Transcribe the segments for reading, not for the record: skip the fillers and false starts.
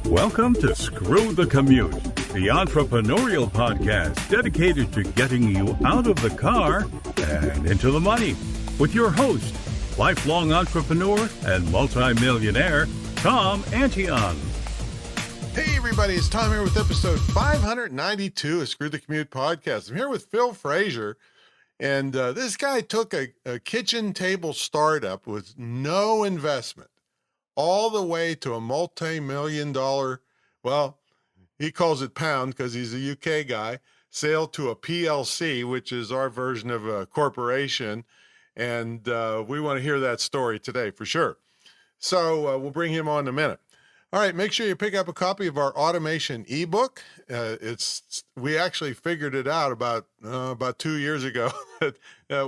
Welcome to Screw the Commute, the entrepreneurial podcast dedicated to getting you out of the car and into the money with your host, lifelong entrepreneur and multimillionaire, Tom Antion. Hey everybody, it's Tom here with episode 592 of Screw the Commute podcast. I'm here with Phil Fraser, and this guy took a kitchen table startup with no investment all the way to a multi-million dollar, well, he calls it pound because he's a UK guy, sale to a PLC, which is our version of a corporation. And we want to hear that story today for sure. So we'll bring him on in a minute. All right, make sure you pick up a copy of our automation ebook. We actually figured it out about 2 years ago.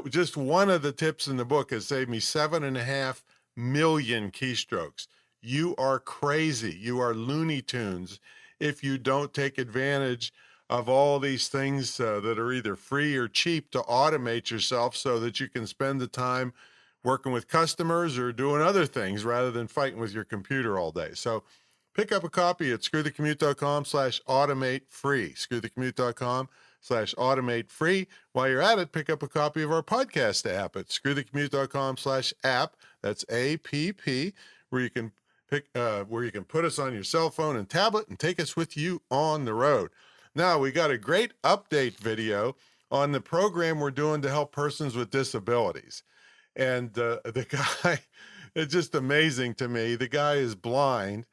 Just one of the tips in the book has saved me 7.5 million keystrokes. You are crazy. You are Looney Tunes if you don't take advantage of all these things that are either free or cheap to automate yourself so that you can spend the time working with customers or doing other things rather than fighting with your computer all day. So pick up a copy at screwthecommute.com/automate free, screwthecommute.com/automate free. While you're at it, pick up a copy of our podcast app at screwthecommute.com/app. That's APP, where you can put us on your cell phone and tablet and take us with you on the road. Now, we got a great update video on the program we're doing to help persons with disabilities. And the guy, it's just amazing to me. The guy is blind,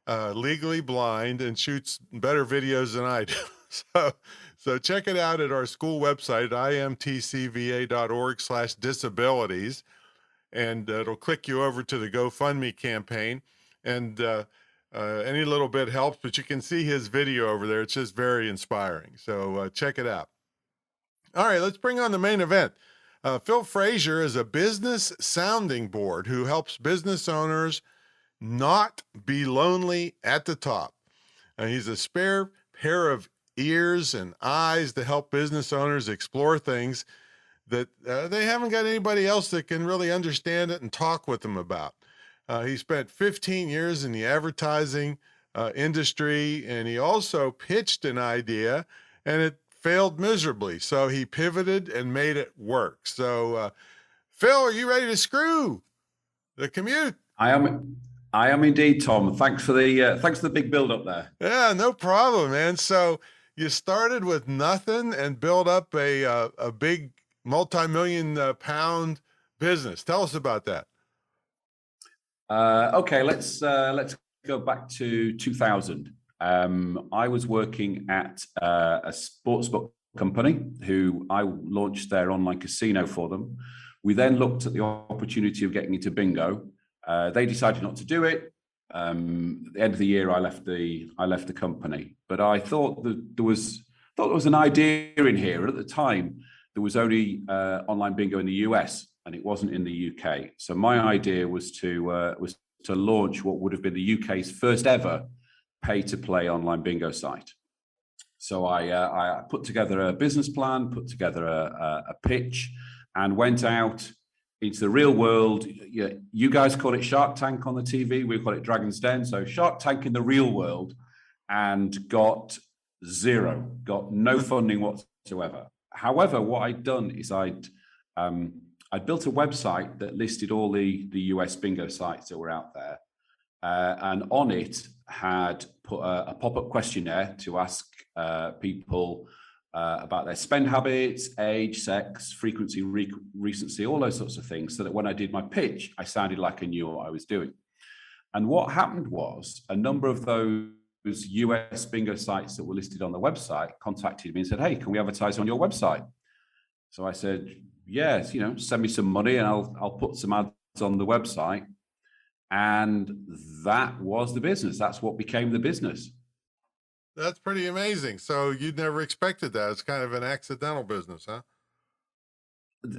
legally blind, and shoots better videos than I do. So check it out at our school website, imtcva.org/disabilities, and it'll click you over to the GoFundMe campaign. And any little bit helps, but you can see his video over there. It's just very inspiring. So check it out. All right, let's bring on the main event. Phil Fraser is a business sounding board who helps business owners not be lonely at the top. He's a spare pair of ears and eyes to help business owners explore things that they haven't got anybody else that can really understand it and talk with them about. He spent 15 years in the advertising industry, and he also pitched an idea, and it failed miserably. So he pivoted and made it work. So, Phil, are you ready to screw the commute? I am indeed, Tom. Thanks for the big build up there. Yeah, no problem, man. So you started with nothing and built up a big multi-million pound business. Tell us about that. Okay, let's go back to 2000. I was working at a sportsbook company who I launched their online casino for them. We then looked at the opportunity of getting into bingo. They decided not to do it. At the end of the year, I left the company. But I thought that there was an idea in here. At the time, there was only online bingo in the US, and it wasn't in the UK. So my idea was to launch what would have been the UK's first ever pay-to-play online bingo site. So I put together a business plan, put together a pitch, and went out into the real world. You guys call it Shark Tank on the TV, we call it Dragon's Den. So Shark Tank in the real world, and got no funding whatsoever. However, what I'd done is I'd built a website that listed all the US bingo sites that were out there. And on it had put a pop-up questionnaire to ask people about their spend habits, age, sex, frequency, recency, all those sorts of things, so that when I did my pitch, I sounded like I knew what I was doing. And what happened was a number of those US bingo sites that were listed on the website contacted me and said, "Hey, can we advertise on your website?" So I said, "Yes, send me some money and I'll put some ads on the website." And that was the business. That's what became the business. That's pretty amazing. So you'd never expected that. It's kind of an accidental business, huh?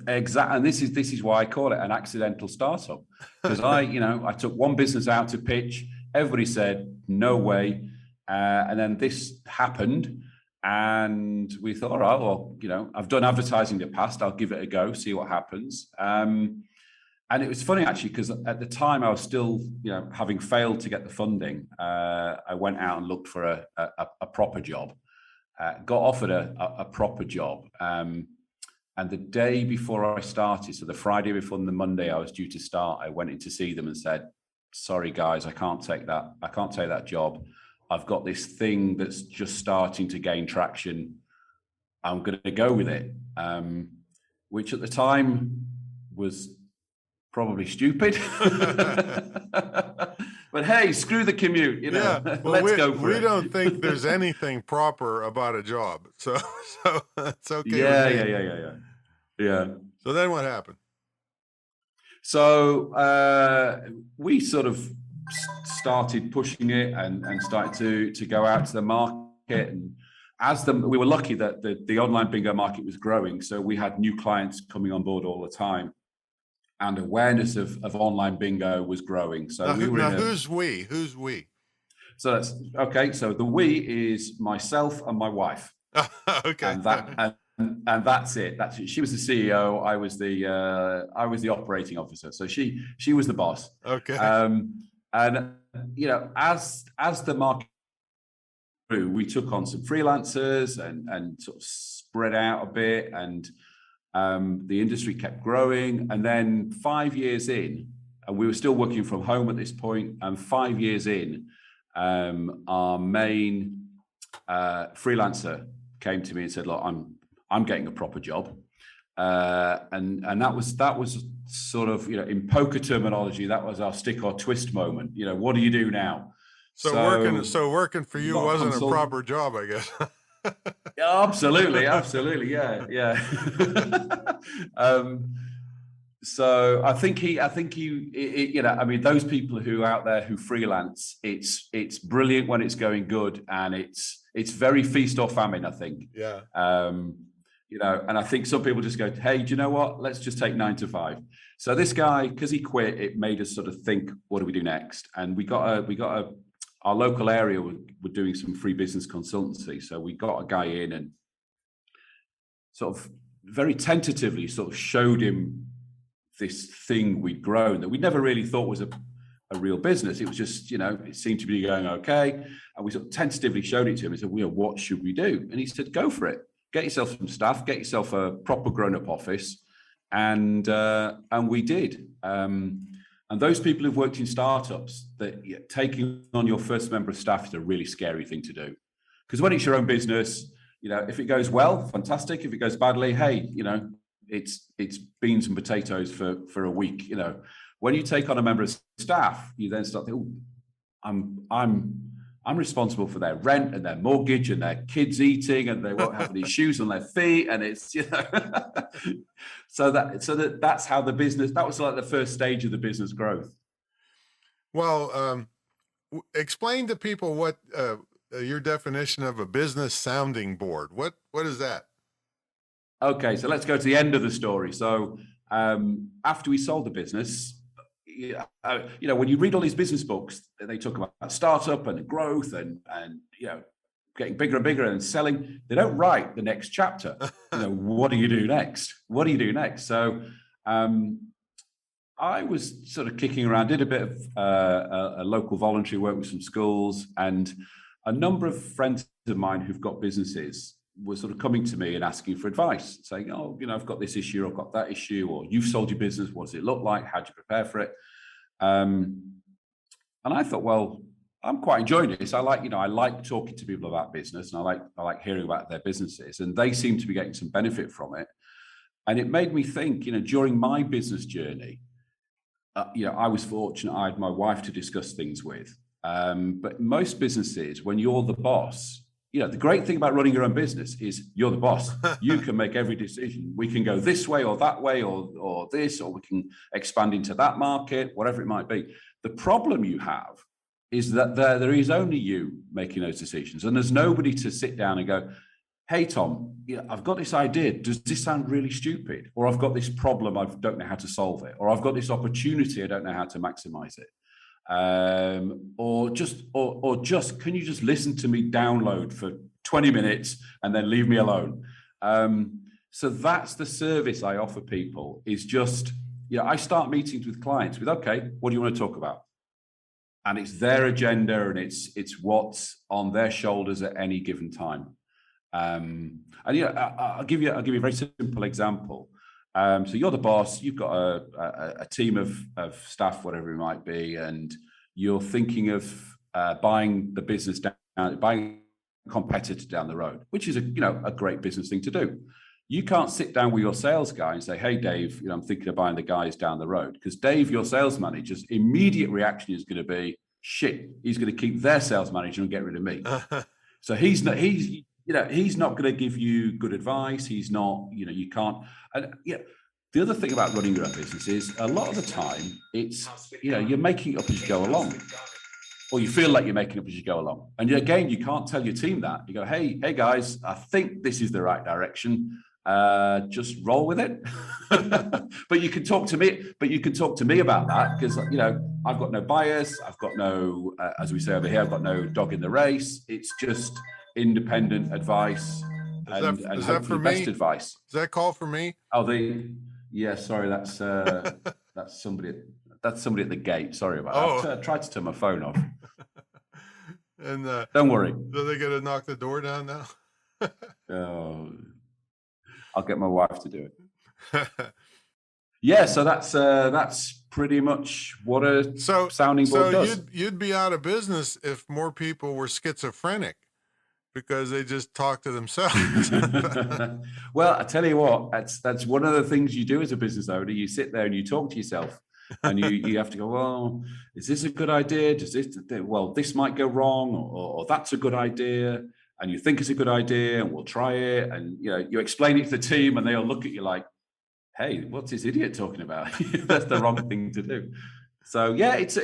Exactly. And this is why I call it an accidental startup. Because I took one business out to pitch. Everybody said, "No way." And then this happened. And we thought, all right, well, I've done advertising in the past. I'll give it a go, see what happens. And it was funny actually, because at the time I was still, having failed to get the funding, I went out and looked for a proper job, got offered a proper job. And the day before I started, so the Friday before the Monday I was due to start, I went in to see them and said, sorry guys, I can't take that. I can't take that job. I've got this thing that's just starting to gain traction. I'm going to go with it, which at the time was probably stupid. But hey, screw the commute, Yeah, well, let's go for it. We don't think there's anything proper about a job. So it's okay. Yeah. So then what happened? So we sort of started pushing it and started to go out to the market. And we were lucky that the online bingo market was growing. So we had new clients coming on board all the time. And awareness of online bingo was growing. So who's we? Who's we? So that's okay. So the we is myself and my wife. Okay. And that's it. That's it. She was the CEO. I was the operating officer. So she was the boss. Okay. And as the market grew, we took on some freelancers and sort of spread out a bit, and the industry kept growing. And then 5 years in, and we were still working from home at this point, and 5 years in, our main freelancer came to me and said, look, I'm getting a proper job. And that was sort of, in poker terminology, that was our stick or twist moment. What do you do now? So working for you wasn't a proper job, I guess. Yeah, absolutely, yeah. So I think those people who are out there who freelance, it's brilliant when it's going good, and it's very feast or famine, I think. Yeah. And I think some people just go, hey, do you know what? Let's just take 9 to 5. So this guy, because he quit, it made us sort of think, what do we do next? And we got our local area were doing some free business consultancy. So we got a guy in and sort of very tentatively sort of showed him this thing we'd grown that we never really thought was a real business. It was just, it seemed to be going okay. And we sort of tentatively showed it to him and said, what should we do? And he said, go for it. Get yourself some staff, get yourself a proper grown-up office. And we did. And those people who've worked in startups, that taking on your first member of staff is a really scary thing to do. Because when it's your own business, if it goes well, fantastic. If it goes badly, hey, it's beans and potatoes for a week. When you take on a member of staff, you then start thinking, I'm responsible for their rent and their mortgage and their kids eating, and they won't have any shoes on their feet. And it's, so that's how the business, that was like the first stage of the business growth. Well, explain to people what your definition of a business sounding board. What is that? Okay, so let's go to the end of the story. So after we sold the business, when you read all these business books, they talk about startup and growth and getting bigger and bigger and selling. They don't write the next chapter. What do you do next? What do you do next? So I was sort of kicking around, did a bit of a local voluntary work with some schools, and a number of friends of mine who've got businesses were sort of coming to me and asking for advice, saying, I've got this issue, I've got that issue, or you've sold your business, what does it look like? How do you prepare for it? And I thought, well, I'm quite enjoying this. I like talking to people about business, and I like hearing about their businesses, and they seem to be getting some benefit from it. And it made me think, during my business journey, I was fortunate I had my wife to discuss things with. But most businesses, when you're the boss, the great thing about running your own business is you're the boss. You can make every decision. We can go this way or that way or this, or we can expand into that market, whatever it might be. The problem you have is that there is only you making those decisions, and there's nobody to sit down and go, hey, Tom, I've got this idea. Does this sound really stupid? Or I've got this problem, I don't know how to solve it. Or I've got this opportunity, I don't know how to maximize it. Or just can you just listen to me download for 20 minutes and then leave me alone? So that's the service I offer people, is just I start meetings with clients with, okay, what do you want to talk about? And it's their agenda, and it's what's on their shoulders at any given time. And I'll give you a very simple example. So you're the boss, you've got a team of staff, whatever it might be, and you're thinking of buying the business down, buying a competitor down the road, which is a great business thing to do. You can't sit down with your sales guy and say, hey, Dave, I'm thinking of buying the guys down the road, because Dave, your sales manager's immediate reaction is going to be, shit, he's going to keep their sales manager and get rid of me. So he's not going to give you good advice. He's not, you can't. And the other thing about running your own business is a lot of the time it's, you're making it up as you go along, or you feel like you're making it up as you go along. And again, you can't tell your team that. You go, hey guys, I think this is the right direction. Just roll with it. But you can talk to me about that, because I've got no bias. I've got no, as we say over here, I've got no dog in the race. It's just independent advice and hopefully best advice. Is that call for me? Oh, sorry, that's somebody. That's somebody at the gate. Sorry about that. I tried to turn my phone off. And don't worry. Are they going to knock the door down now? Oh, I'll get my wife to do it. Yeah, so that's pretty much what a sounding board does. So you'd be out of business if more people were schizophrenic, because they just talk to themselves. Well, I tell you what, that's one of the things you do as a business owner. You sit there and you talk to yourself, and you have to go, well, is this a good idea? This might go wrong, or that's a good idea. And you think it's a good idea, and we'll try it. And you explain it to the team, and they'll look at you like, hey, what's this idiot talking about? That's the wrong thing to do. So yeah, it's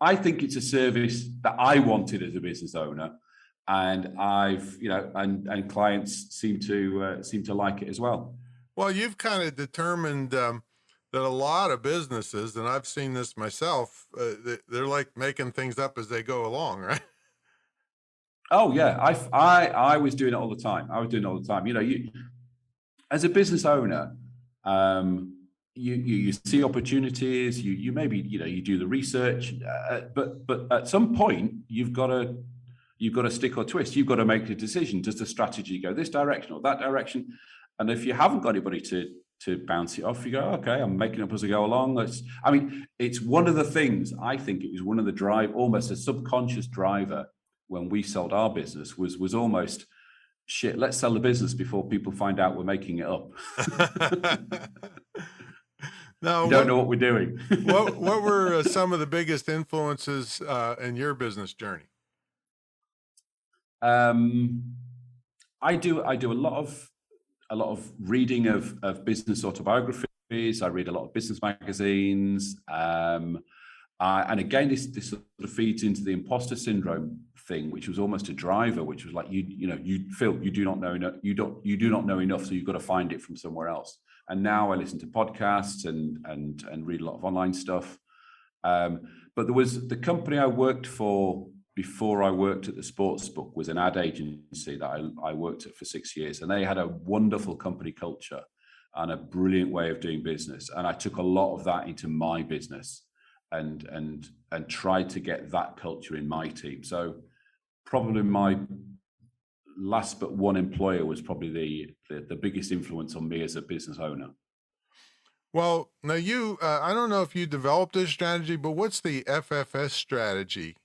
I think it's a service that I wanted as a business owner. And I've, and clients seem to like it as well. Well, you've kind of determined that a lot of businesses, and I've seen this myself, they're like making things up as they go along, right? Oh yeah, I was doing it all the time. You as a business owner, you see opportunities. You maybe you do the research, but at some point you've got to stick or twist. You've got to make a decision. Does the strategy go this direction or that direction? And if you haven't got anybody to bounce it off, you go, okay, I'm making up as I go along. It's one of the things. I think it was one of the almost a subconscious driver when we sold our business was almost, shit, let's sell the business before people find out we're making it up. Now, we don't know what we're doing. what were some of the biggest influences in your business journey? I do a lot of reading of business autobiographies. I read a lot of business magazines. And again, this sort of feeds into the imposter syndrome thing, which was almost a driver, which was like, Phil, you do not know enough. You do not know enough, so you've got to find it from somewhere else. And now I listen to podcasts and read a lot of online stuff. But there was the company I worked for before I worked at the sports book was an ad agency that I worked at for 6 years, and they had a wonderful company culture and a brilliant way of doing business. And I took a lot of that into my business and tried to get that culture in my team. So probably my last but one employer was probably the biggest influence on me as a business owner. Well, now I don't know if you developed this strategy, but what's the FFS strategy?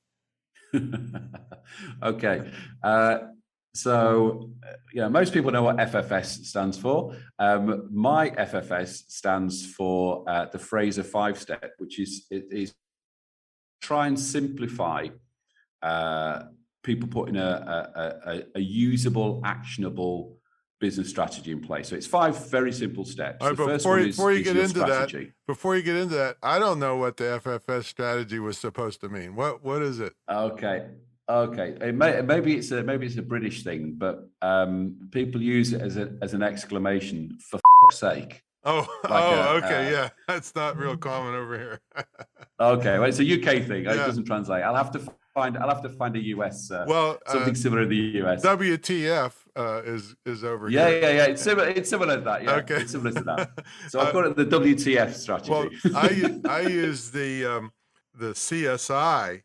Okay. So most people know what FFS stands for. My FFS stands for the Fraser 5-step, which is try and simplify people putting a usable, actionable business strategy in place. So it's 5 very simple steps. All right, the first one is before you get into strategy. Before you get into that, I don't know what the FFS strategy was supposed to mean. What is it? Okay. Maybe it's a British thing, but people use it as an exclamation, for fuck's sake. Oh, Like okay, yeah, that's not real common over here. okay, well, it's a UK thing. It Yeah. doesn't translate. I'll have to find a US Well, something similar in the US. WTF is over Yeah, here. yeah. It's similar to that. Yeah, Okay. it's similar to that. So I've got the WTF strategy. Well, I use the CSI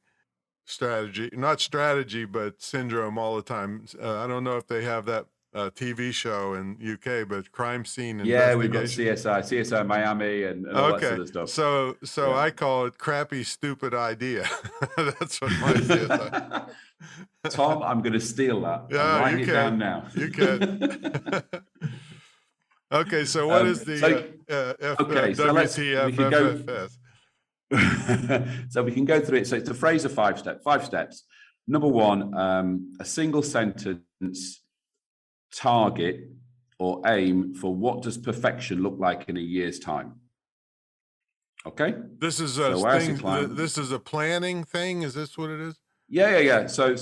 strategy, not strategy, but syndrome all the time. I don't know if they have that TV show in UK, but crime scene yeah, we've investigation. got CSI Miami and all that sort of stuff. So Yeah. I call it crappy, stupid idea. That's what my CSI. Tom, I'm going to steal that. Yeah, I'm writing you it can. down now. You can. Okay, so what is the WTF we can go, FFS? so we can go through it. So it's a Fraser five steps. Number one, a single sentence target or aim for what does perfection look like in a year's time. Okay. This is this is a planning thing. Is this what it is? Yeah. So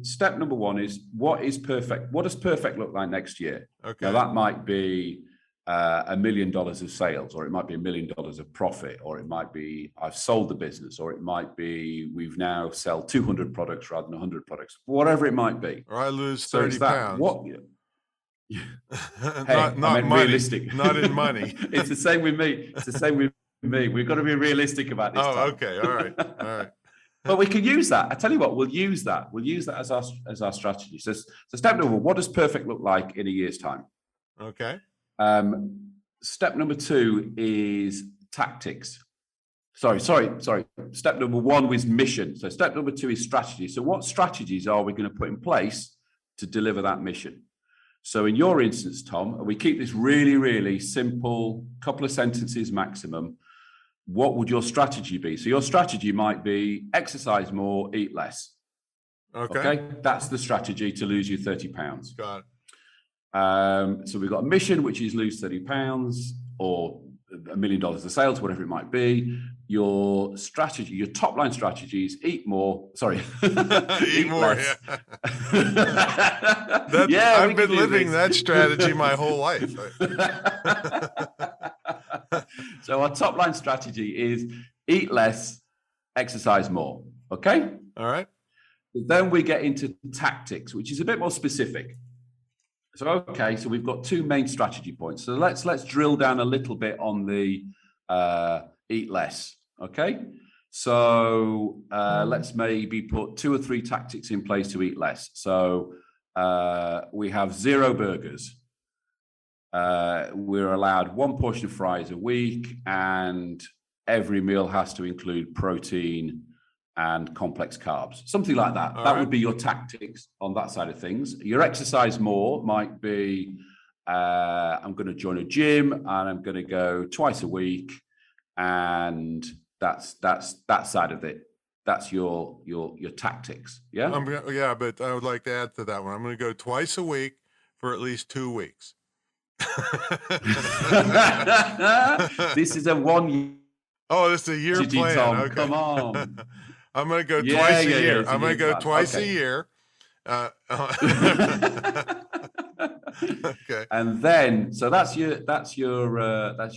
step number one is what is perfect? What does perfect look like next year? Okay. Now that might be $1 million of sales, or it might be $1 million of profit, or it might be I've sold the business, or it might be we've now sell 200 products rather than 100 products, whatever it might be. Or I lose 30 pounds. What? Hey, not I meant money, realistic. not in money. It's the same with me. It's the same with me. We've got to be realistic about this. Oh, okay. All right. But we can use that. I tell you what, we'll use that. We'll use that as our strategy. So step number one, what does perfect look like in a year's time? Okay. Step number two is tactics. Sorry. Step number one was mission. So step number two is strategy. So what strategies are we going to put in place to deliver that mission? So in your instance, Tom, and we keep this really, really simple, couple of sentences maximum. What would your strategy be? So your strategy might be exercise more, eat less. Okay. That's the strategy to lose you 30 pounds. Got it. So we've got a mission, which is lose 30 pounds or $1 million of sales, whatever it might be. Your strategy, your top line strategy is eat more. Sorry. Eat more. Less. Yeah. I've been living that strategy my whole life. So our top line strategy is eat less, exercise more. Okay. All right. Then we get into tactics, which is a bit more specific. So, okay, so we've got two main strategy points. So let's drill down a little bit on the eat less. Okay. So let's maybe put 2 or 3 tactics in place to eat less. So we have 0 burgers. We're allowed 1 portion of fries a week, and every meal has to include protein and complex carbs, something like that. That would be your tactics on that side of things. Your exercise more might be, I'm going to join a gym and I'm going to go twice a week, and that's that side of it. That's your tactics. Yeah. Yeah, but I would like to add to that one. I'm going to go twice a week for at least 2 weeks. This is a 1 year. Oh, this is a year plan. Tom, okay. Come on. I'm going to go twice a year. Yeah, I'm going to go twice a year. Okay. And then, so that's your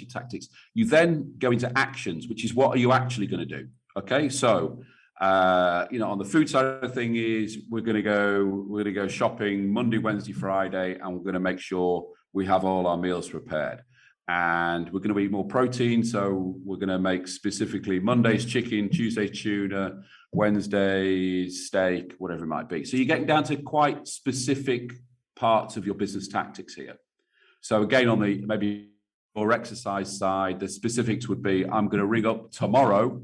tactics. You then go into actions, which is what are you actually going to do? Okay. So, on the food side of the thing is we're going to go shopping Monday, Wednesday, Friday, and we're going to make sure we have all our meals prepared. And we're going to eat more protein. So we're going to make specifically Mondays chicken, Tuesdays tuna, Wednesdays steak, whatever it might be. So you're getting down to quite specific parts of your business tactics here. So again, on the maybe more exercise side, the specifics would be I'm going to rig up tomorrow,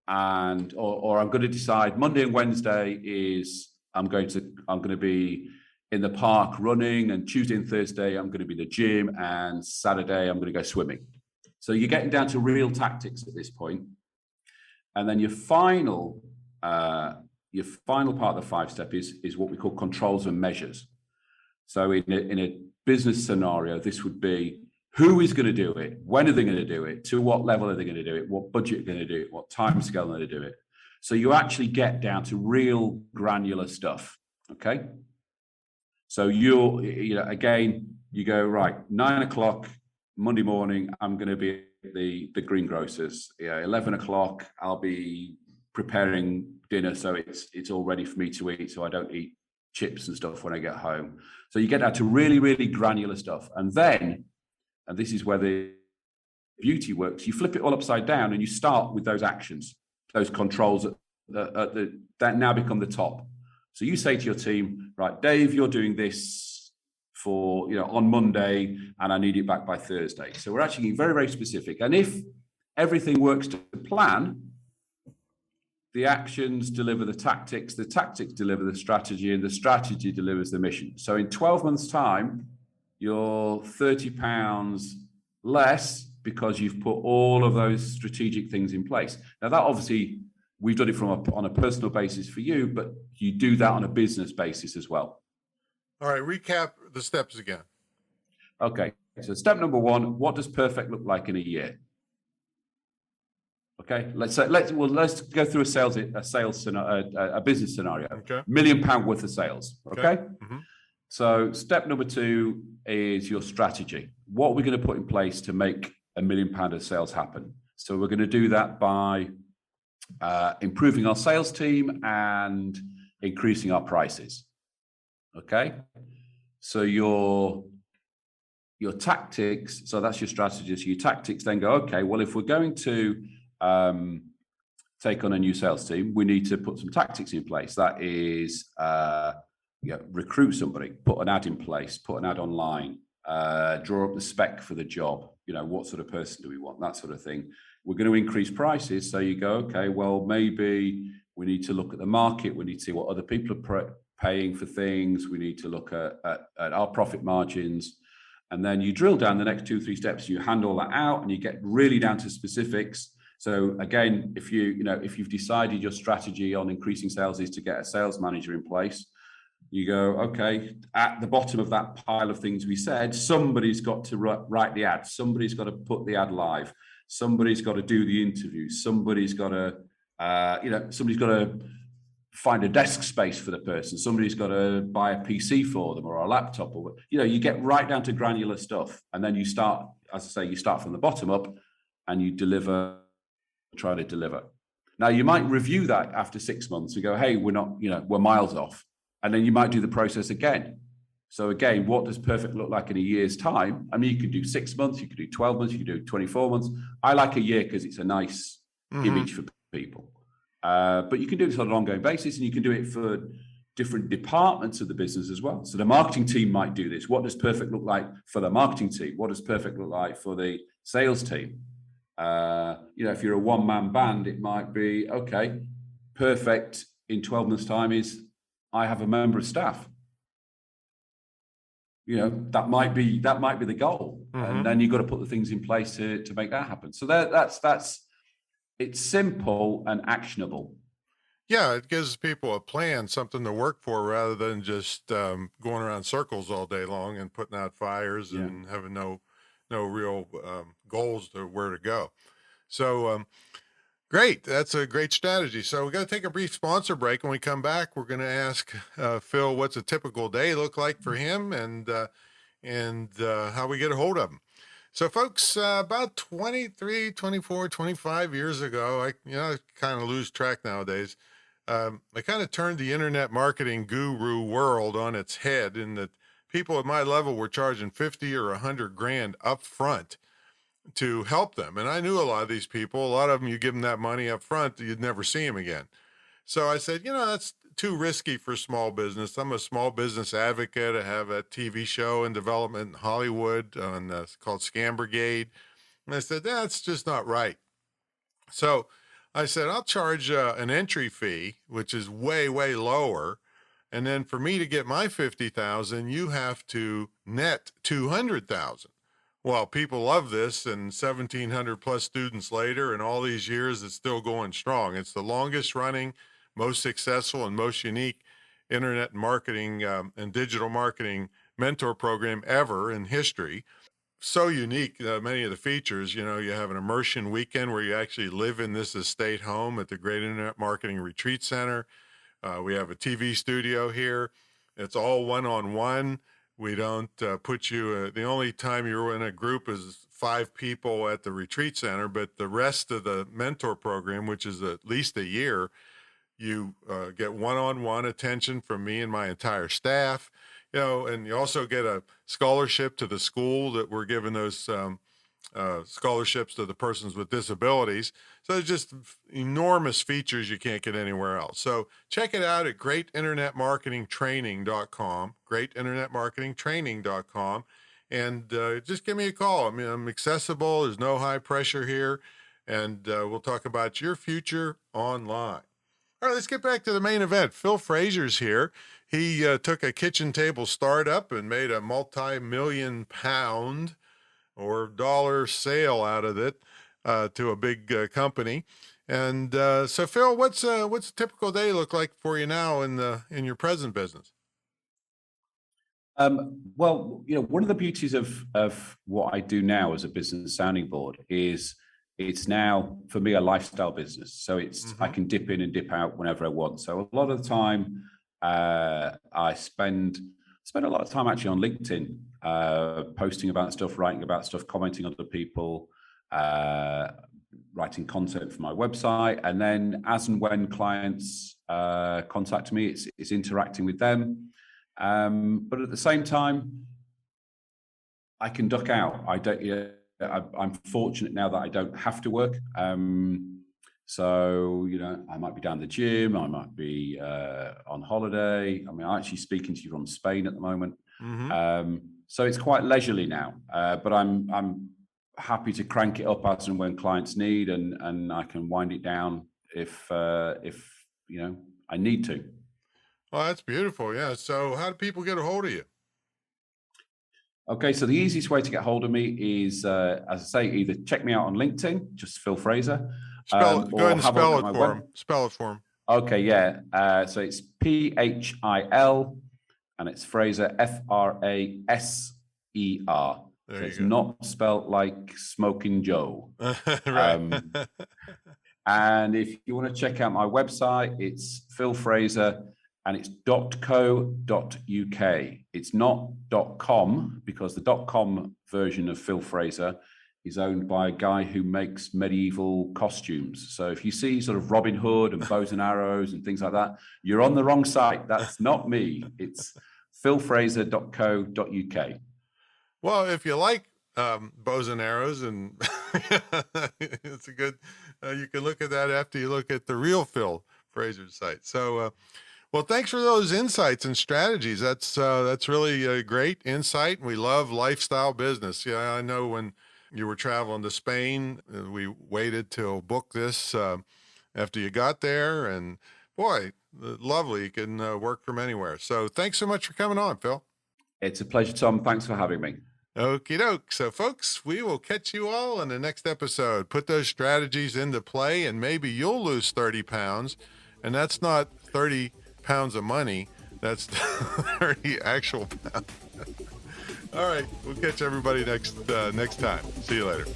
and or I'm going to decide Monday and Wednesday is I'm going to be in the park running, and Tuesday and Thursday I'm going to be in the gym, and Saturday I'm going to go swimming. So you're getting down to real tactics at this point. And then your final part of the 5-step is what we call controls and measures. So in a business scenario, this would be who is going to do it, when are they going to do it, to what level are they going to do it, what budget are they going to do it, what time scale are they going to do it. So you actually get down to real granular stuff. Okay. So again, you go, right, 9 o'clock, Monday morning, I'm going to be at the greengrocers. 11 o'clock, I'll be preparing dinner, so it's all ready for me to eat, so I don't eat chips and stuff when I get home. So you get down to really, really granular stuff. And then, and this is where the beauty works, you flip it all upside down and you start with those actions, those controls that now become the top. So you say to your team, right, Dave, you're doing this for, on Monday, and I need it back by Thursday. So we're actually getting very, very specific. And if everything works to plan, the actions deliver the tactics deliver the strategy, and the strategy delivers the mission. So in 12 months' time, you're £30 less because you've put all of those strategic things in place. Now, that obviously, we've done it on a personal basis for you, but you do that on a business basis as well. All right, recap the steps again. Okay, so step number one, what does perfect look like in a year? Okay, let's go through a business scenario. Okay. £1 million worth of sales. Okay. Mm-hmm. So step number two is your strategy. What are we going to put in place to make £1 million of sales happen? So we're going to do that by improving our sales team and increasing our prices. Okay. So your tactics. So that's your strategy. So your tactics then go, okay, well, if we're going to take on a new sales team, we need to put some tactics in place. That is, recruit somebody, put an ad in place, put an ad online, draw up the spec for the job. What sort of person do we want? That sort of thing. We're going to increase prices. So you go, okay, well, maybe we need to look at the market. We need to see what other people are paying for things. We need to look at our profit margins. And then you drill down the next 2-3 steps, you hand all that out and you get really down to specifics. So again, if you've decided your strategy on increasing sales is to get a sales manager in place, you go, okay, at the bottom of that pile of things we said, somebody's got to write the ad. Somebody's got to put the ad live. Somebody's got to do the interview. Somebody's got to find a desk space for the person. Somebody's got to buy a PC for them or a laptop, or you get right down to granular stuff. And then you start, as I say, you start from the bottom up and you try to deliver. Now you might review that after 6 months and go, hey, we're miles off. And then you might do the process again. So again, what does perfect look like in a year's time? I mean, you could do 6 months, you could do 12 months, you could do 24 months. I like a year because it's a nice image for people. But you can do this on an ongoing basis, and you can do it for different departments of the business as well. So the marketing team might do this. What does perfect look like for the marketing team? What does perfect look like for the sales team? If you're a one-man band, it might be, okay, perfect in 12 months' time is I have a member of staff. That might be the goal. And then you've got to put the things in place to make that happen. So that's it's simple and actionable. Yeah, it gives people a plan, something to work for, rather than just going around circles all day long and putting out fires and having no real goals to where to go. So great. That's a great strategy. So we're going to take a brief sponsor break. When we come back, we're going to ask Phil what's a typical day look like for him and how we get a hold of him. So folks, about 23, 24, 25 years ago, I kind of lose track nowadays. I kind of turned the internet marketing guru world on its head, in that people at my level were charging 50 or 100 grand up front to help them. And I knew a lot of these people. A lot of them, you give them that money up front, you'd never see them again. So I said, that's too risky for small business. I'm a small business advocate. I have a TV show in development in Hollywood called Scam Brigade. And I said, that's just not right. So I said, I'll charge an entry fee, which is way, way lower. And then for me to get my 50,000, you have to net 200,000. Well, people love this, and 1,700 plus students later, and all these years, it's still going strong. It's the longest running, most successful, and most unique internet marketing and digital marketing mentor program ever in history. So unique, many of the features. You have an immersion weekend where you actually live in this estate home at the Great Internet Marketing Retreat Center. We have a TV studio here. It's all one-on-one. We don't put you, the only time you're in a group is 5 people at the retreat center, but the rest of the mentor program, which is at least a year, you get one-on-one attention from me and my entire staff, and you also get a scholarship to the school that we're giving those scholarships to the persons with disabilities. So there's just enormous features you can't get anywhere else. So check it out at greatinternetmarketingtraining.com, greatinternetmarketingtraining.com, and just give me a call. I mean, I'm accessible. There's no high pressure here, and we'll talk about your future online. All right, let's get back to the main event. Phil Fraser's here. He took a kitchen table startup and made a multi-million pound or dollar sale out of it to a big company. And so, Phil, what's a typical day look like for you now in your present business? Well, one of the beauties of what I do now as a business sounding board is it's now for me a lifestyle business. So it's I can dip in and dip out whenever I want. So a lot of the time I spend a lot of time actually on LinkedIn, posting about stuff, writing about stuff, commenting on other people, writing content for my website, and then as and when clients contact me, it's interacting with them. But at the same time, I can duck out. I'm fortunate now that I don't have to work. So, I might be down the gym, I might be on holiday. I mean, I'm actually speaking to you from Spain at the moment. So it's quite leisurely now, but I'm happy to crank it up as and when clients need, and I can wind it down if I need to. Well, that's beautiful. Yeah. So how do people get a hold of you? Okay, so the easiest way to get hold of me is, as I say, either check me out on LinkedIn, just Phil Fraser. Go ahead and spell it for him. Spell it for him. Okay, yeah. So it's PHIL, and it's Fraser, FRASER. So it's not spelled like Smoking Joe. Right. And if you want to check out my website, it's Phil Fraser, and it's .co.uk. It's not .com, because the .com version of Phil Fraser is owned by a guy who makes medieval costumes. So if you see sort of Robin Hood and bows and arrows and things like that, you're on the wrong site. That's not me. It's philfraser.co.uk. Well, if you like bows and arrows, and it's a good, you can look at that after you look at the real Phil Fraser site. So, well, thanks for those insights and strategies. That's really a great insight. We love lifestyle business. Yeah, I know when you were traveling to Spain, we waited till book this after you got there, and boy, lovely. You can work from anywhere. So thanks so much for coming on, Phil. It's a pleasure, Tom. Thanks for having me. Okie doke. So folks, we will catch you all in the next episode. Put those strategies into play, and maybe you'll lose 30 pounds. And that's not 30 pounds of money. That's 30 actual pounds. All right. We'll catch everybody next time. See you later.